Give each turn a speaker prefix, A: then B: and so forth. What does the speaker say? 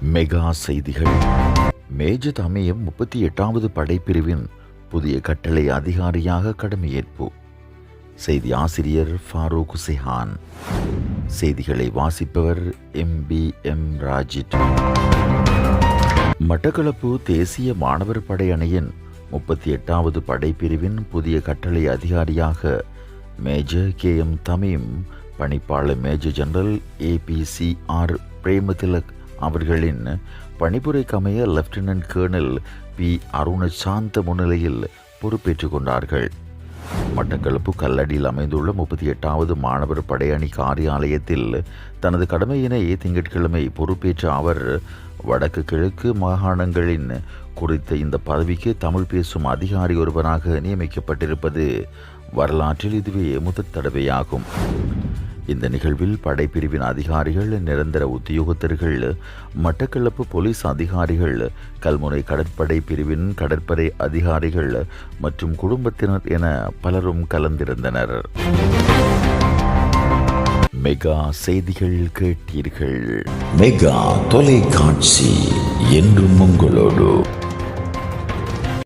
A: Mega செய்திகள். Major தமியம் 38வது படைப்பிரிவின் புதிய கட்டளை அதிகாரியாக கடமையேற்பு. செய்தி ஆசிரியர் ஃபாரூக் ஹுசேன். செய்திகளை வாசிப்பவர் MBM ராஜித். மட்டக்களப்பு தேசிய மாணவர் படை அணியின் 38வது படைப்பிரிவின் புதிய கட்டளை அதிகாரியாக மேஜர் KM தமீம், பணிப்பாளர் மேஜர் ஜெனரல் APCR பிரேமதிலக் அவர்களின் பணிப்புரைக்கமைய லெப்டினன்ட் கேர்னல் P அருணசாந்த முன்னிலையில் பொறுப்பேற்றுக் கொண்டார்கள். மட்டக்களப்பு கல்லடியில் அமைந்துள்ள 38வது மாணவர் படையணி காரியாலயத்தில் தனது கடமையினை திங்கட்கிழமை பொறுப்பேற்ற அவர் வடக்கு கிழக்கு மாகாணங்களின் குறித்த இந்த பதவிக்கு தமிழ் பேசும் அதிகாரி ஒருவராக நியமிக்கப்பட்டிருப்பது வரலாற்றில் இதுவே முதல் தடவையாகும். இந்த நிகழ்வில் படைப்பிரிவின் அதிகாரிகள், நிரந்தர உத்தியோகத்தர்கள், மட்டக்களப்பு போலீஸ் அதிகாரிகள், கல்முனை கடற்படை பிரிவின் கடற்படை அதிகாரிகள் மற்றும் குடும்பத்தினர் என பலரும் கலந்திருந்தனர். மெகா செய்திகள் கேட்டீர்கள். மெகா தொலைக்காட்சி என்றும் உங்களோடு.